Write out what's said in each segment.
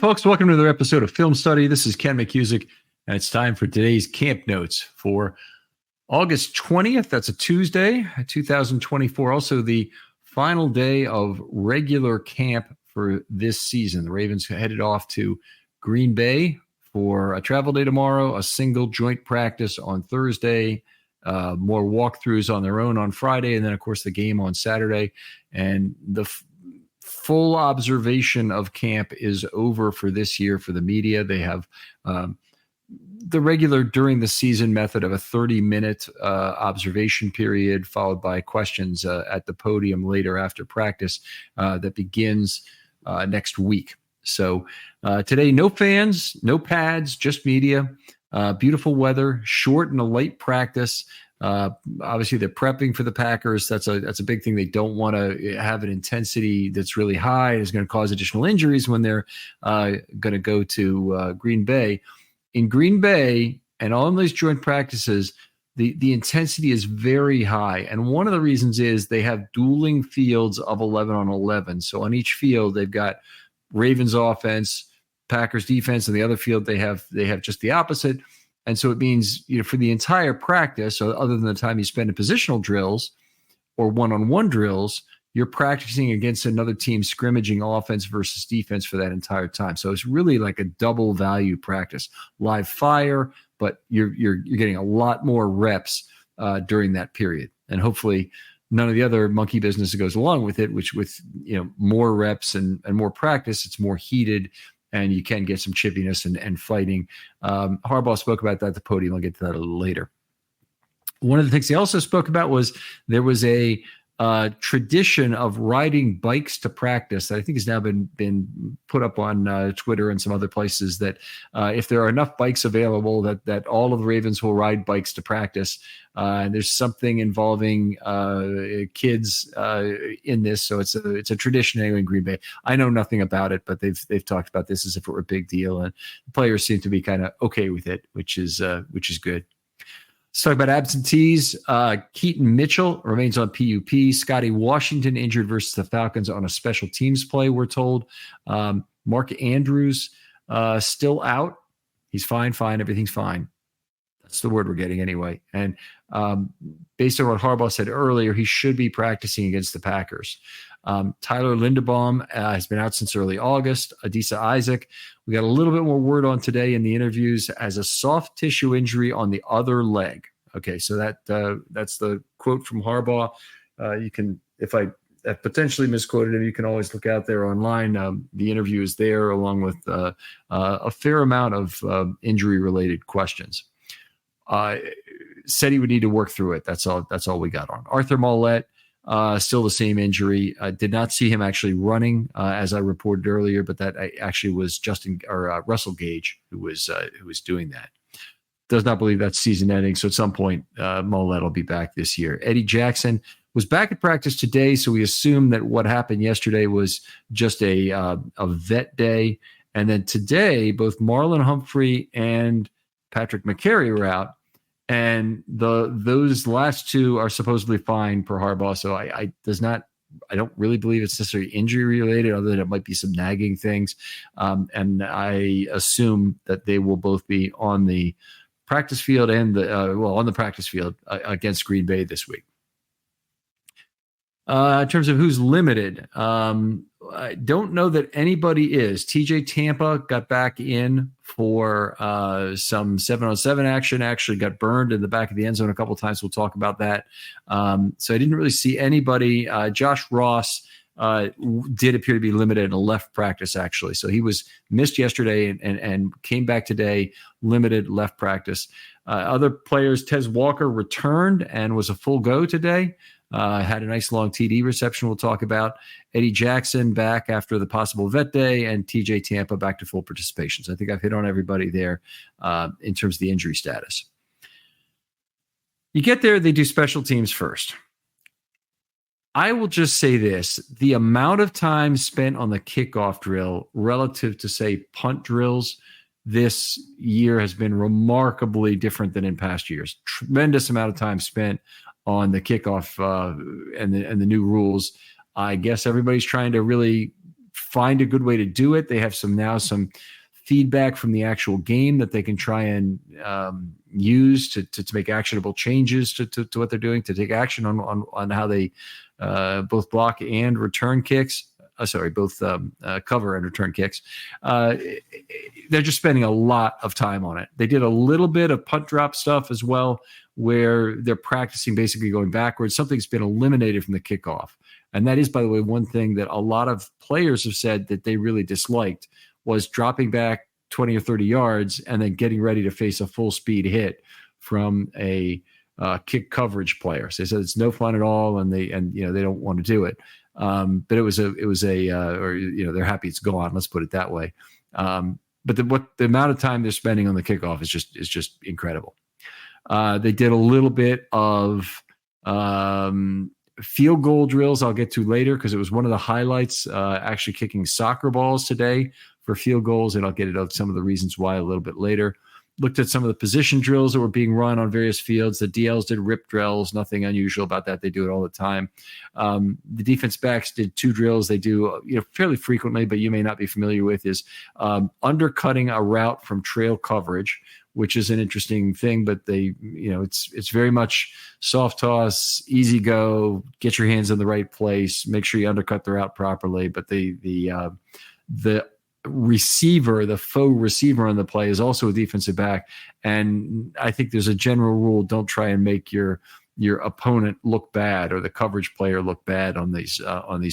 folks. Welcome to another episode of Film Study. This is Ken McCusick, and it's time for today's camp notes for August 20th. That's a Tuesday, 2024. Also, the final day of regular camp for this season. The Ravens headed off to Green Bay for a travel day tomorrow, a single joint practice on Thursday, more walkthroughs on their own on Friday, and then, of course, the game on Saturday. And the full observation of camp is over for this year for the media. They have the regular during the season method of a 30-minute observation period followed by questions at the podium later after practice that begins next week. So today, no fans, no pads, just media, beautiful weather, short and a light practice. Obviously, they're prepping for the Packers. That's a big thing. They don't want to have an intensity that's really high. It's going to cause additional injuries when they're going to go to Green Bay. In Green Bay and on those joint practices, the intensity is very high. And one of the reasons is they have dueling fields of 11 on 11. So on each field, they've got Ravens offense, Packers defense, and the other field they have just the opposite. And so it means, for the entire practice, so other than the time you spend in positional drills or one-on-one drills, you're practicing against another team scrimmaging offense versus defense for that entire time. So it's really like a double value practice. Live fire, but you're getting a lot more reps during that period. And hopefully none of the other monkey business that goes along with it, which with more reps and more practice, it's more heated. And you can get some chippiness and fighting. Harbaugh spoke about that at the podium. I'll get to that a little later. One of the things he also spoke about was there was a tradition of riding bikes to practice that I think has now been put up on Twitter and some other places that if there are enough bikes available that all of the Ravens will ride bikes to practice. And there's something involving kids in this, so it's a tradition anyway in Green Bay. I know nothing about it, but they've talked about this as if it were a big deal, and the players seem to be kind of okay with it, which is good. Let's talk about absentees. Keaton Mitchell remains on PUP. Scotty Washington injured versus the Falcons on a special teams play, we're told. Mark Andrews still out. He's fine. Everything's fine. That's the word we're getting anyway. And based on what Harbaugh said earlier, he should be practicing against the Packers. Tyler Linderbaum has been out since early August. Adisa Isaac, we got a little bit more word on today in the interviews, as a soft tissue injury on the other leg. Okay, so that's the quote from Harbaugh. You can, if I potentially misquoted him, you can always look out there online. The interview is there along with a fair amount of injury-related questions. Said he would need to work through it. That's all we got on. Arthur Mollett, still the same injury. I did not see him actually running, as I reported earlier, but that actually was Russell Gage who was doing that. Does not believe that's season ending. So at some point, Mollett will be back this year. Eddie Jackson was back at practice today, so we assume that what happened yesterday was just a vet day. And then today, both Marlon Humphrey and Patrick McCary were out. And those last two are supposedly fine per Harbaugh. So I don't really believe it's necessarily injury related, other than it might be some nagging things. And I assume that they will both be on the practice field and on the practice field against Green Bay this week. In terms of who's limited, I don't know that anybody is. TJ Tampa got back in for some 7-on-7 action, actually got burned in the back of the end zone a couple of times. We'll talk about that. So I didn't really see anybody. Josh Ross did appear to be limited in a left practice, actually. So he was missed yesterday and came back today, limited left practice. Other players, Tez Walker returned and was a full go today. Had a nice long TD reception we'll talk about. Eddie Jackson back after the possible vet day, and TJ Tampa back to full participation. So I think I've hit on everybody there in terms of the injury status. You get there, they do special teams first. I will just say this. The amount of time spent on the kickoff drill relative to, say, punt drills this year has been remarkably different than in past years. Tremendous amount of time spent on the kickoff and the new rules. I guess everybody's trying to really find a good way to do it. They have some feedback from the actual game that they can try and use to make actionable changes to what they're doing, to take action on how they both block and return kicks. Both cover and return kicks. They're just spending a lot of time on it. They did a little bit of punt drop stuff as well, where they're practicing basically going backwards. Something's been eliminated from the kickoff. And that is, by the way, one thing that a lot of players have said that they really disliked was dropping back 20 or 30 yards and then getting ready to face a full speed hit from a kick coverage player. So they said it's no fun at all, and they don't want to do it. But they're happy it's gone. Let's put it that way. But the amount of time they're spending on the kickoff is just incredible. They did a little bit of field goal drills I'll get to later, because it was one of the highlights, actually kicking soccer balls today for field goals, and I'll get into some of the reasons why a little bit later. Looked at some of the position drills that were being run on various fields. The DLs did rip drills, nothing unusual about that. They do it all the time. The defense backs did 2 drills they do fairly frequently, but you may not be familiar with, is undercutting a route from trail coverage, which is an interesting thing, but it's very much soft toss, easy go, get your hands in the right place, make sure you undercut the route properly. But the receiver, the faux receiver on the play, is also a defensive back. And I think there's a general rule: don't try and make your opponent look bad or the coverage player look bad on these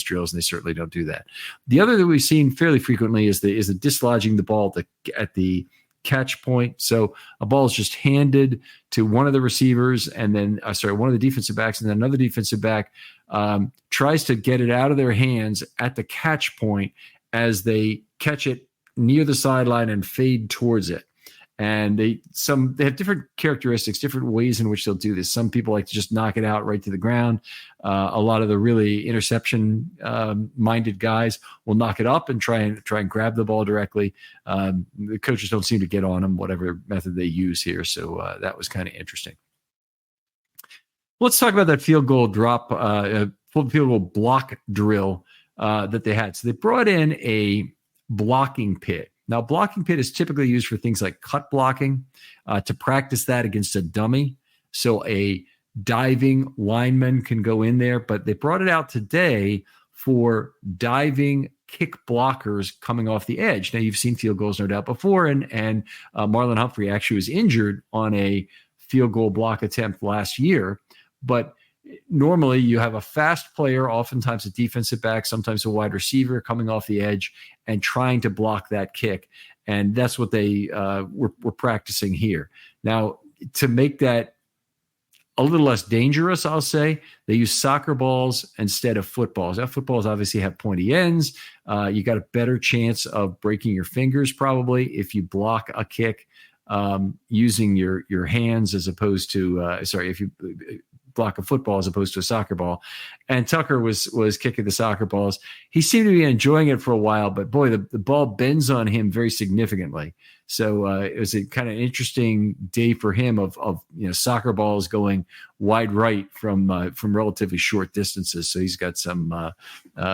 drills, and they certainly don't do that. The other that we've seen fairly frequently is the dislodging the ball at the catch point. So a ball is just handed to one of the receivers, and then one of the defensive backs, and then another defensive back tries to get it out of their hands at the catch point as they catch it near the sideline and fade towards it. And they have different characteristics, different ways in which they'll do this. Some people like to just knock it out right to the ground. A lot of the really interception minded guys will knock it up and try and grab the ball directly. The coaches don't seem to get on them, whatever method they use here. So that was kind of interesting. Let's talk about that field goal drop, field goal block drill that they had. So they brought in a blocking pit. Now, blocking pit is typically used for things like cut blocking, to practice that against a dummy. So a diving lineman can go in there, but they brought it out today for diving kick blockers coming off the edge. Now, you've seen field goals, no doubt, before, and Marlon Humphrey actually was injured on a field goal block attempt last year. But normally you have a fast player, oftentimes a defensive back, sometimes a wide receiver, coming off the edge and trying to block that kick. And that's what they were practicing here. Now, to make that a little less dangerous, I'll say, they use soccer balls instead of footballs. Now, footballs obviously have pointy ends. You got a better chance of breaking your fingers probably if you block a kick using your hands as opposed to, if you block a football as opposed to a soccer ball. And Tucker was kicking the soccer balls. He seemed to be enjoying it for a while, but boy, the ball bends on him very significantly. So it was a kind of interesting day for him of soccer balls going wide right from relatively short distances. So he's got some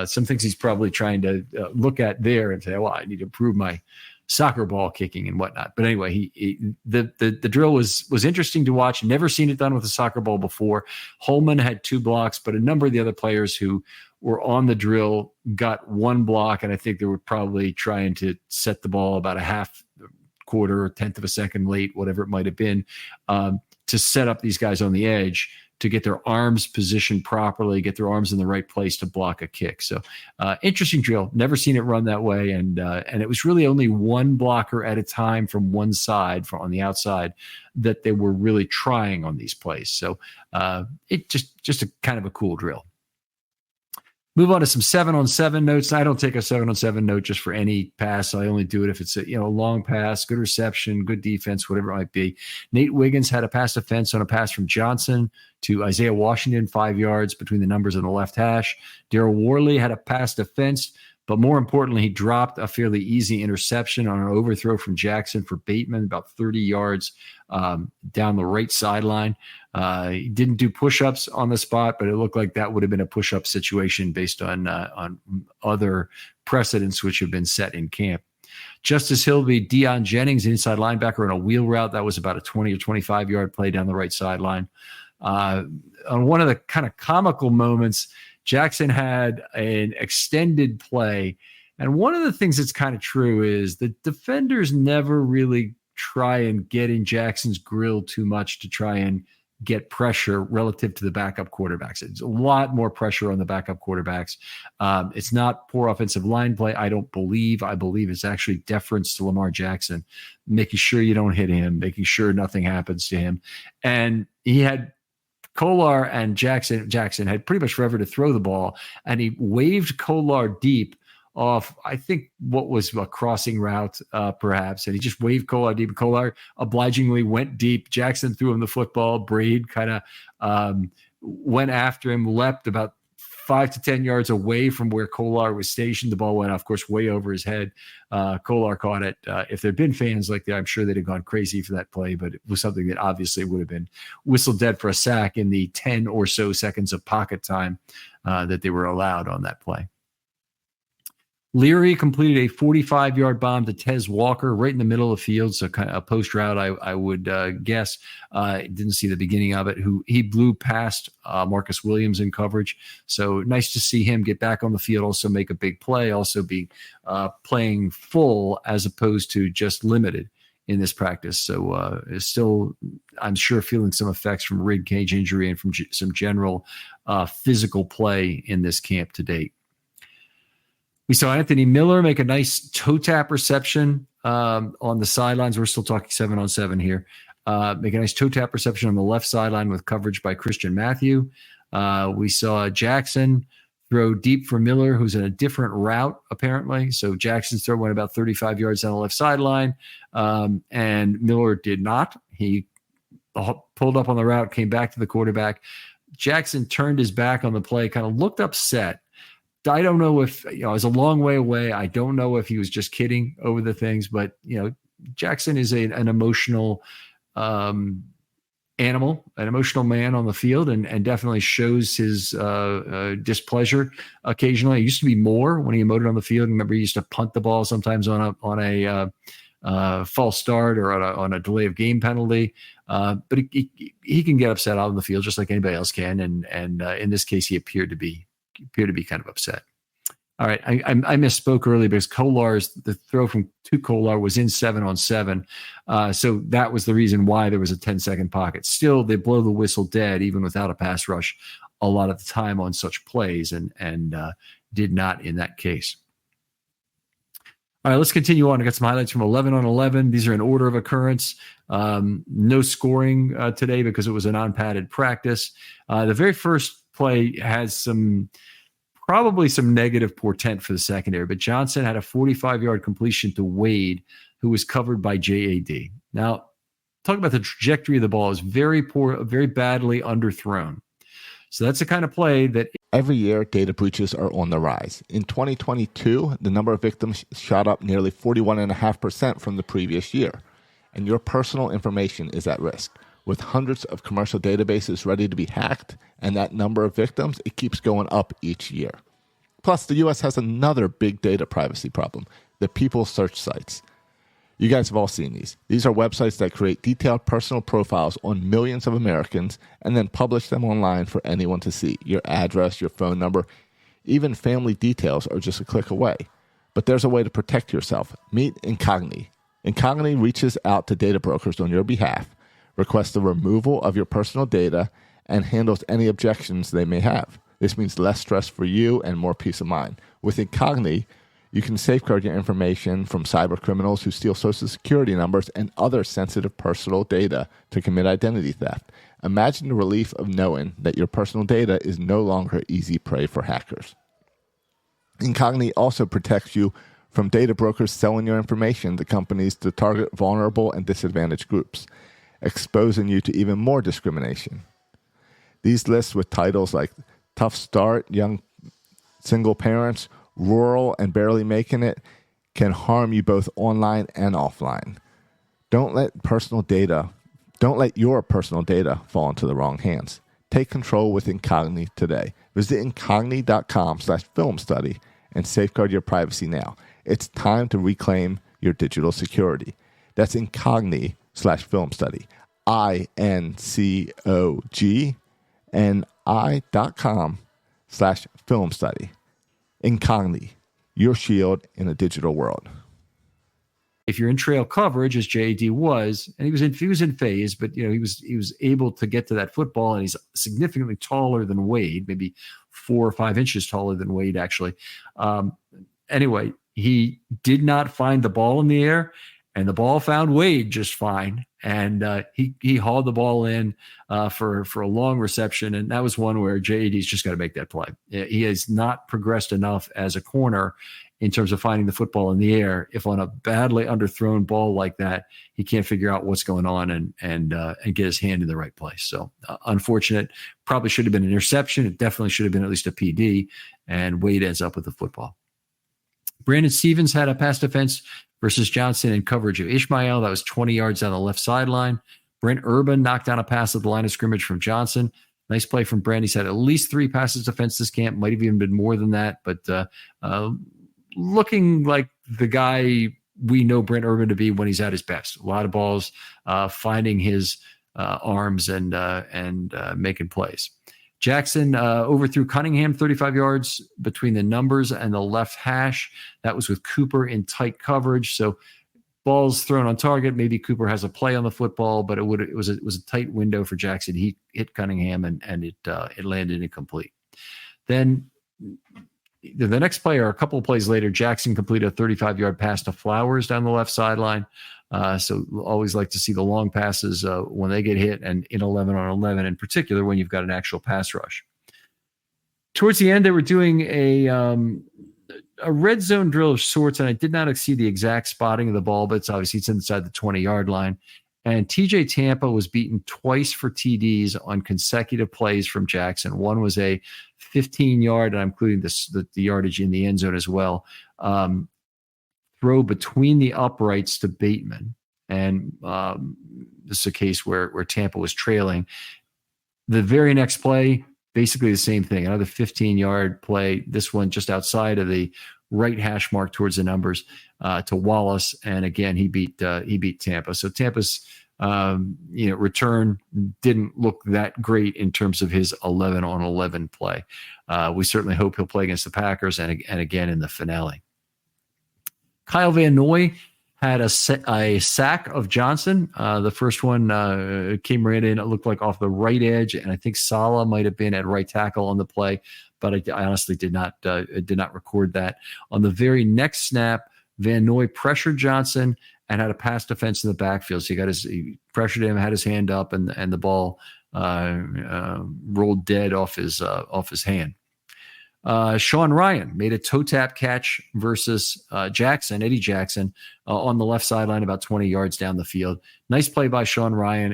things he's probably trying to look at there and say, well, I need to improve my soccer ball kicking and whatnot. But anyway, the drill was interesting to watch. Never seen it done with a soccer ball before. Holman had 2 blocks, but a number of the other players who were on the drill got 1 block, and I think they were probably trying to set the ball about a half quarter or 1/10 of a second late, whatever it might have been, to set up these guys on the edge to get their arms positioned properly, get their arms in the right place to block a kick. So interesting drill. Never seen it run that way. And it was really only 1 blocker at a time from one side, from on the outside, that they were really trying on these plays. So it just a kind of a cool drill. Move on to some 7-on-7 notes. I don't take a 7-on-7 note just for any pass. I only do it if it's a long pass, good reception, good defense, whatever it might be. Nate Wiggins had a pass defense on a pass from Johnson to Isaiah Washington, 5 yards between the numbers on the left hash. Daryl Worley had a pass defense But more importantly, he dropped a fairly easy interception on an overthrow from Jackson for Bateman, about 30 yards down the right sideline. He didn't do push-ups on the spot, but it looked like that would have been a push-up situation based on other precedents which have been set in camp. Justice Hill beat Deion Jennings, inside linebacker, on a wheel route. That was about a 20 or 25-yard play down the right sideline. On one of the kind of comical moments, Jackson had an extended play. And one of the things that's kind of true is the defenders never really try and get in Jackson's grill too much to try and get pressure relative to the backup quarterbacks. It's a lot more pressure on the backup quarterbacks. It's not poor offensive line play, I don't believe. I believe it's actually deference to Lamar Jackson, making sure you don't hit him, making sure nothing happens to him. And he had Kolar and Jackson had pretty much forever to throw the ball, and he waved Kolar deep off, I think, what was a crossing route, perhaps. And he just waved Kolar deep. Kolar obligingly went deep. Jackson threw him the football. Braid kind of went after him, leapt about 5 to 10 yards away from where Kolar was stationed. The ball went, of course, way over his head. Kolar caught it. If there'd been fans like that, I'm sure they'd have gone crazy for that play, but it was something that obviously would have been whistled dead for a sack in the 10 or so seconds of pocket time that they were allowed on that play. Leary completed a 45-yard bomb to Tez Walker right in the middle of the field, so kind of a post route, I would guess. Didn't see the beginning of it. He blew past Marcus Williams in coverage, so nice to see him get back on the field, also make a big play, also be playing full as opposed to just limited in this practice. So is still, I'm sure, feeling some effects from rib cage injury and from some general physical play in this camp to date. We saw Anthony Miller make a nice toe tap reception on the sidelines. We're still talking 7-on-7 here. Make a nice toe tap reception on the left sideline with coverage by Christian Matthew. We saw Jackson throw deep for Miller, who's in a different route, apparently. So Jackson's throw went about 35 yards down the left sideline, and Miller did not. He pulled up on the route, came back to the quarterback. Jackson turned his back on the play, kind of looked upset. I don't know if, it was a long way away. I don't know if he was just kidding over the things, but, Jackson is an emotional animal, an emotional man on the field, and definitely shows his displeasure occasionally. It used to be more when he emoted on the field. Remember, he used to punt the ball sometimes on a false start or on a delay of game penalty. But he can get upset out on the field just like anybody else can. And in this case, he appeared to be kind of upset. All right, I misspoke earlier because the throw to Kolar was in 7-on-7. So that was the reason why there was a 10-second pocket. Still, they blow the whistle dead even without a pass rush a lot of the time on such plays, and did not in that case. All right, let's continue on. I got some highlights from 11-on-11. These are in order of occurrence. No scoring today because it was a non-padded practice. The very first play has probably some negative portent for the secondary, but Johnson had a 45-yard completion to Wade, who was covered by JAD. Now, talk about the trajectory of the ball is very poor, very badly underthrown. So that's the kind of play that every year data breaches are on the rise. In 2022, the number of victims shot up nearly 41.5% from the previous year, and your personal information is at risk. With hundreds of commercial databases ready to be hacked, and that number of victims, it keeps going up each year. Plus, the U.S. has another big data privacy problem, the people search sites. You guys have all seen these. These are websites that create detailed personal profiles on millions of Americans and then publish them online for anyone to see. Your address, your phone number, even family details are just a click away. But there's a way to protect yourself. Meet Incogni. Incogni reaches out to data brokers on your behalf, requests the removal of your personal data, and handles any objections they may have. This means less stress for you and more peace of mind. With Incogni, you can safeguard your information from cyber criminals who steal social security numbers and other sensitive personal data to commit identity theft. Imagine the relief of knowing that your personal data is no longer easy prey for hackers. Incogni also protects you from data brokers selling your information to companies to target vulnerable and disadvantaged groups, exposing you to even more discrimination. These lists with titles like Tough Start, Young Single Parents, rural and barely making it can harm you both online and offline. Don't let your personal data fall into the wrong hands. Take control with Incogni today. Visit incogni.com/film study and safeguard your privacy now. It's time to reclaim your digital security. That's Incogni/film study. INCOGNI.com/film study. Incogni, your shield in a digital world. If you're in trail coverage, as JD was, and he was in phase, but he was able to get to that football, and he's significantly taller than Wade, maybe 4 or 5 inches taller than Wade, actually. Anyway, he did not find the ball in the air, and the ball found Wade just fine. And he hauled the ball in for a long reception, and that was one where JD's just got to make that play. He has not progressed enough as a corner in terms of finding the football in the air. If on a badly underthrown ball like that, he can't figure out what's going on and get his hand in the right place. So unfortunate. Probably should have been an interception. It definitely should have been at least a PD, and Wade ends up with the football. Brandon Stevens had a pass defense versus Johnson in coverage of Ishmael. That was 20 yards down the left sideline. Brent Urban knocked down a pass at the line of scrimmage from Johnson. Nice play from Brand. He's had at least 3 passes defense this camp. Might have even been more than that, but looking like the guy we know Brent Urban to be when he's at his best. A lot of balls, finding his arms and making plays. Jackson overthrew Cunningham 35 yards between the numbers and the left hash. That was with Cooper in tight coverage. So balls thrown on target. Maybe Cooper has a play on the football, but it was a tight window for Jackson. He hit Cunningham and it landed incomplete. Then the next play, or a couple of plays later, Jackson completed a 35-yard pass to Flowers down the left sideline. So always like to see the long passes when they get hit, and in 11 on 11 in particular when you've got an actual pass rush. Towards the end, they were doing a red zone drill of sorts, and I did not exceed the exact spotting of the ball, but it's inside the 20-yard line. And TJ Tampa was beaten twice for TDs on consecutive plays from Jackson. One was a 15-yard, and I'm including the yardage in the end zone as well, throw between the uprights to Bateman. And this is a case where Tampa was trailing. The very next play, basically the same thing, another 15-yard play, this one just outside of the right hash mark towards the numbers to Wallace. And again, he beat Tampa. So Tampa's return didn't look that great in terms of his 11 on 11 play. We certainly hope he'll play against the Packers and again in the finale. Kyle Van Noy had a sack of Johnson. The first one came right in. It looked like off the right edge, and I think Saleh might have been at right tackle on the play, but I honestly did not record that. On the very next snap, Van Noy pressured Johnson and had a pass defense in the backfield. So he pressured him, had his hand up, and the ball rolled dead off his hand. Sean Ryan made a toe tap catch versus Eddie Jackson, on the left sideline about 20 yards down the field. Nice play by Sean Ryan.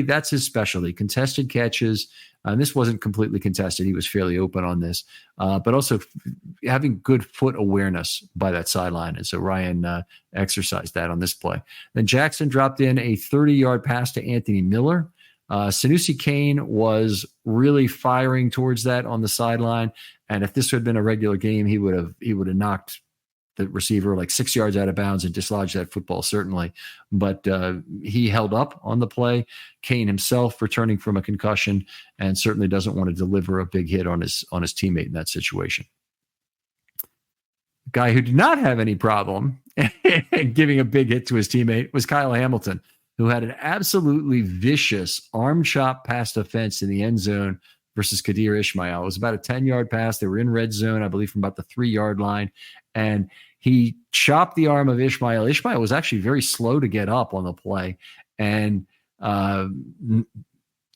That's his specialty, contested catches. And this wasn't completely contested. He was fairly open on this, but also having good foot awareness by that sideline. And so Ryan exercised that on this play. Then Jackson dropped in a 30-yard pass to Anthony Miller. Sanusi Kane was really firing towards that on the sideline. And if this had been a regular game, he would have knocked the receiver like 6 yards out of bounds and dislodged that football, certainly. But he held up on the play. Kane himself returning from a concussion and certainly doesn't want to deliver a big hit on his teammate in that situation. A guy who did not have any problem giving a big hit to his teammate was Kyle Hamilton, who had an absolutely vicious arm chop pass defense in the end zone versus Kadir Ishmael. It was about a 10-yard pass. They were in red zone, I believe, from about the 3-yard line. And he chopped the arm of Ishmael. Ishmael was actually very slow to get up on the play. And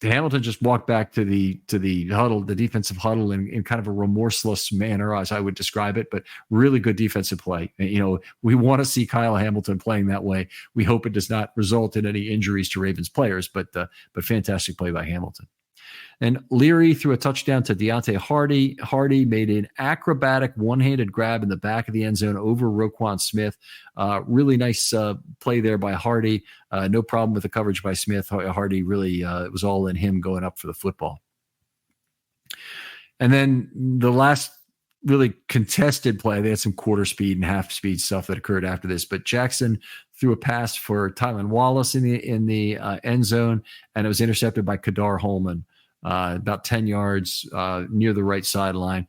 Hamilton just walked back to the huddle, the defensive huddle, in kind of a remorseless manner, as I would describe it, but really good defensive play. We want to see Kyle Hamilton playing that way. We hope it does not result in any injuries to Ravens players, but fantastic play by Hamilton. And Leary threw a touchdown to Deontay Hardy. Hardy made an acrobatic one-handed grab in the back of the end zone over Roquan Smith. Really nice play there by Hardy. No problem with the coverage by Smith. Hardy really, it was all in him going up for the football. And then the last really contested play, they had some quarter speed and half speed stuff that occurred after this, but Jackson threw a pass for Tylan Wallace in the end zone, and it was intercepted by Kadar Holman. About 10 yards near the right sideline.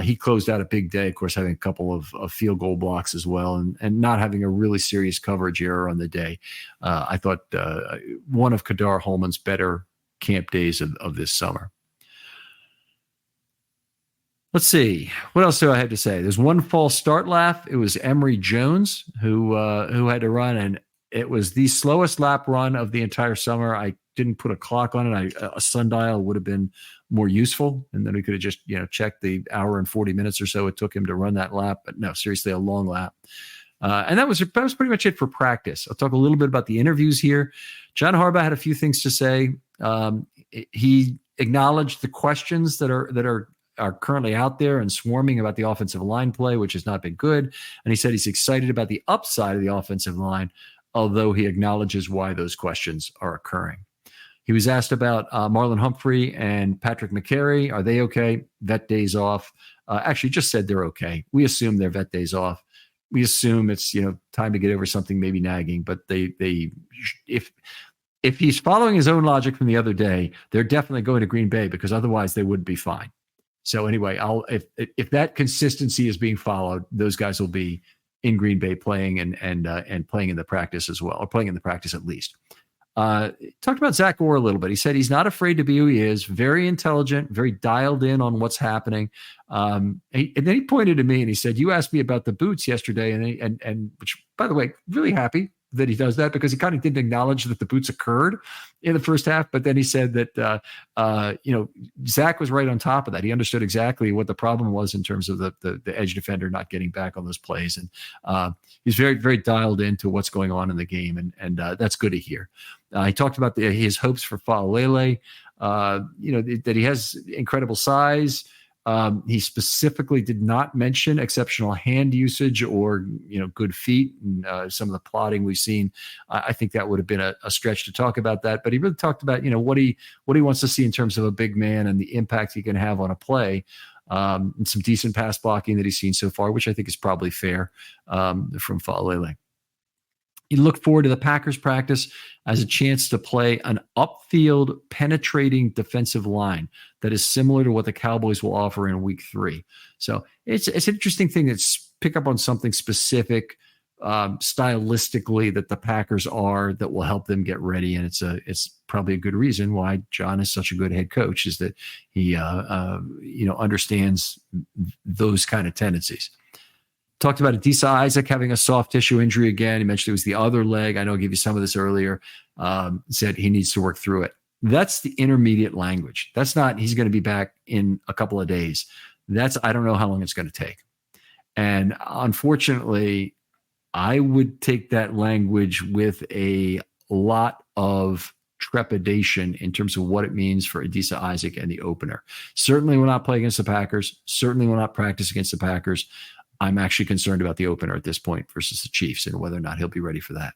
He closed out a big day, of course, having a couple of field goal blocks as well, and not having a really serious coverage error on the day. I thought one of Kadar Holman's better camp days of this summer. Let's see. What else do I have to say? There's one false start laugh. It was Emory Jones who had to run, and it was the slowest lap run of the entire summer. I didn't put a clock on it. A sundial would have been more useful, and then we could have just checked the hour and 40 minutes or so it took him to run that lap. But no, seriously, a long lap. And that was pretty much it for practice. I'll talk a little bit about the interviews here. John Harbaugh had a few things to say. He acknowledged the questions that are currently out there and swarming about the offensive line play, which has not been good. And he said he's excited about the upside of the offensive line, although he acknowledges why those questions are occurring. He was asked about Marlon Humphrey and Patrick McCary. Are they okay? Vet days off. Actually, just said they're okay. We assume their vet days off. We assume it's time to get over something maybe nagging. But if he's following his own logic from the other day, they're definitely going to Green Bay because otherwise they would be fine. So anyway, if that consistency is being followed, those guys will be in Green Bay playing and playing in the practice as well, or playing in the practice at least. Talked about Zach Orr a little bit. He said he's not afraid to be who he is, very intelligent, very dialed in on what's happening. And then he pointed to me and he said, "You asked me about the boots yesterday," and which, by the way, really happy that he does that because he kind of didn't acknowledge that the boots occurred in the first half. But then he said that, Zach was right on top of that. He understood exactly what the problem was in terms of the edge defender not getting back on those plays. And he's very, very dialed into what's going on in the game. And that's good to hear. He talked about his hopes for Faalele, that he has incredible size. He specifically did not mention exceptional hand usage or, good feet and some of the plotting we've seen. I think that would have been a stretch to talk about that, but he really talked about, what he wants to see in terms of a big man and the impact he can have on a play. And some decent pass blocking that he's seen so far, which I think is probably fair from Faalele. You look forward to the Packers practice as a chance to play an upfield penetrating defensive line that is similar to what the Cowboys will offer in week 3. So it's an interesting thing that's pick up on something specific stylistically that the Packers are that will help them get ready. And it's probably a good reason why John is such a good head coach is that he, understands those kind of tendencies. Talked about Adisa Isaac having a soft tissue injury again. He mentioned it was the other leg. I know I gave you some of this earlier. Said he needs to work through it. That's the intermediate language. That's not he's going to be back in a couple of days. That's I don't know how long it's going to take. And unfortunately, I would take that language with a lot of trepidation in terms of what it means for Adisa Isaac and the opener. Certainly will not play against the Packers. Certainly will not practice against the Packers. I'm actually concerned about the opener at this point versus the Chiefs and whether or not he'll be ready for that.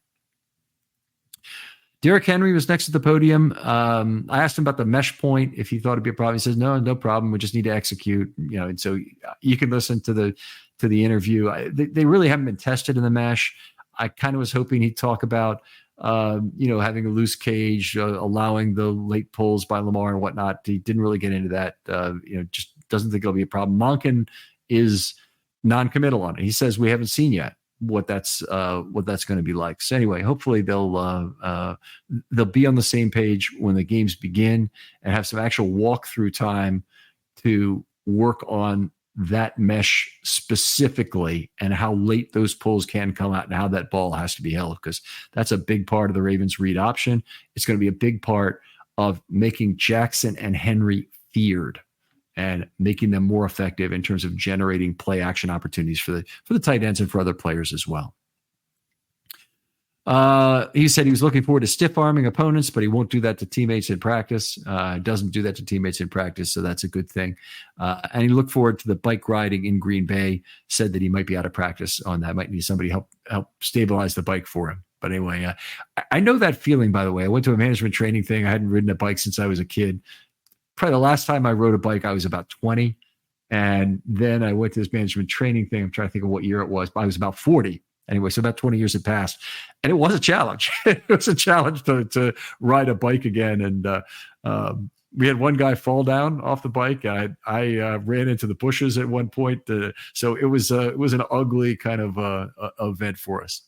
Derrick Henry was next at the podium. I asked him about the mesh point, if he thought it'd be a problem. He says, no problem. We just need to execute, and so you can listen to the interview. They really haven't been tested in the mesh. I kind of was hoping he'd talk about, having a loose cage, allowing the late pulls by Lamar and whatnot. He didn't really get into that. Just doesn't think it'll be a problem. Monken is non-committal on it. He says we haven't seen yet what that's going to be like. So anyway, hopefully they'll be on the same page when the games begin and have some actual walkthrough time to work on that mesh specifically and how late those pulls can come out and how that ball has to be held, because that's a big part of the Ravens read option. It's going to be a big part of making Jackson and Henry feared and making them more effective in terms of generating play action opportunities for the tight ends and for other players as well. He said he was looking forward to stiff arming opponents, but he won't do that to teammates in practice. Doesn't do that to teammates in practice, so that's a good thing. And he looked forward to the bike riding in Green Bay. Said that he might be out of practice on that. Might need somebody help stabilize the bike for him. But anyway, I know that feeling. By the way, I went to a management training thing. I hadn't ridden a bike since I was a kid. Probably the last time I rode a bike, I was about 20. And then I went to this management training thing. I'm trying to think of what year it was, but I was about 40. Anyway, so about 20 years had passed. And it was a challenge. It was a challenge to ride a bike again. And we had one guy fall down off the bike. I ran into the bushes at one point. So it was an ugly kind of event for us.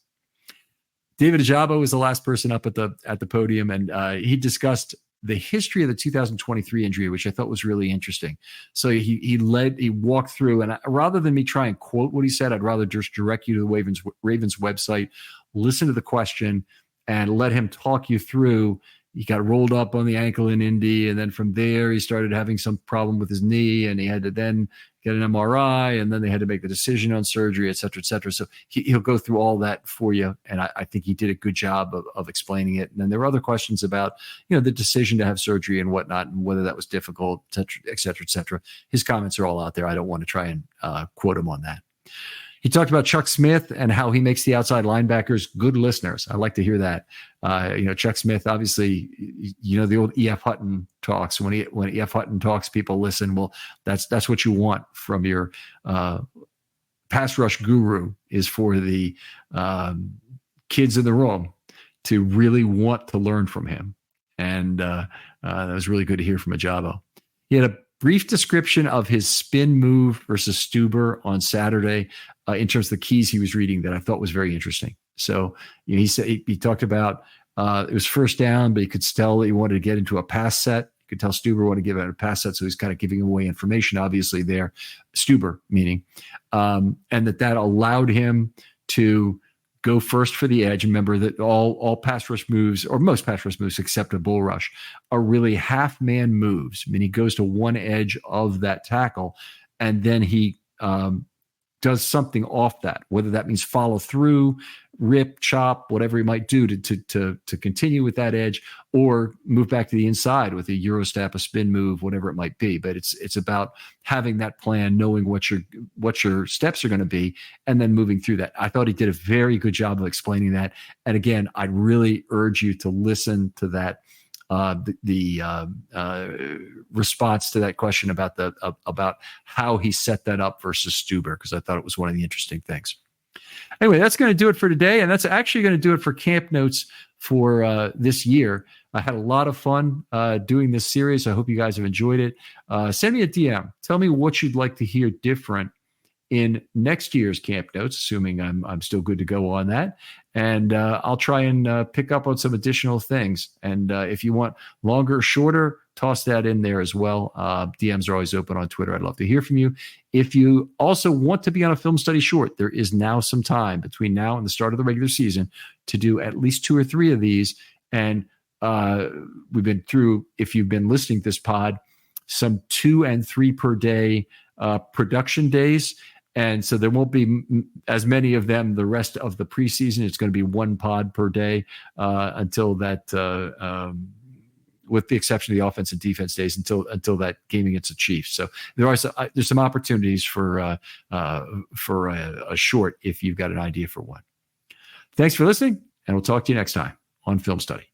David Ojabo was the last person up at the podium, and he discussed the history of the 2023 injury, which I thought was really interesting. So he walked through, and rather than me try and quote what he said, I'd rather just direct you to the Ravens website, listen to the question, and let him talk you through. He got rolled up on the ankle in Indy, and then from there he started having some problem with his knee, and he had to then get an MRI, and then they had to make the decision on surgery, et cetera, et cetera. So he'll go through all that for you, and I think he did a good job of explaining it. And then there were other questions about, the decision to have surgery and whatnot, and whether that was difficult, et cetera, et cetera. His comments are all out there. I don't want to try and quote him on that. He talked about Chuck Smith and how he makes the outside linebackers good listeners. I like to hear that. Chuck Smith, obviously, the old E.F. Hutton talks. When E.F. Hutton talks, people listen. Well, that's what you want from your pass rush guru, is for the kids in the room to really want to learn from him. And that was really good to hear from Ojabo. He had a brief description of his spin move versus Stuber on Saturday in terms of the keys he was reading that I thought was very interesting. So he said he talked about it was first down, but he could tell that he wanted to get into a pass set. You could tell Stuber wanted to give out a pass set, so he's kind of giving away information, obviously, there, Stuber meaning, and that allowed him to go first for the edge. Remember that all pass rush moves, or most pass rush moves except a bull rush, are really half-man moves. I mean, he goes to one edge of that tackle, and then he does something off that, whether that means follow through, rip, chop, whatever he might do to continue with that edge, or move back to the inside with a Euro step, a spin move, whatever it might be. But it's about having that plan, knowing what your steps are going to be, and then moving through that. I thought he did a very good job of explaining that. And again, I'd really urge you to listen to that. Response to that question about how he set that up versus Stuber, because I thought it was one of the interesting things. Anyway, that's going to do it for today, and that's actually going to do it for Camp Notes for this year. I had a lot of fun doing this series. I hope you guys have enjoyed it. Send me a DM. Tell me what you'd like to hear different in next year's Camp Notes, assuming I'm still good to go on that. And I'll try and pick up on some additional things. And if you want longer or shorter, toss that in there as well. DMs are always open on Twitter. I'd love to hear from you. If you also want to be on a film study short, there is now some time between now and the start of the regular season to do at least 2 or 3 of these. And we've been through, if you've been listening to this pod, some 2 and 3 per day production days. And so there won't be as many of them the rest of the preseason. It's going to be 1 pod per day until that, with the exception of the offense and defense days, until that game against the Chiefs. So there's some opportunities for a short if you've got an idea for one. Thanks for listening, and we'll talk to you next time on Film Study.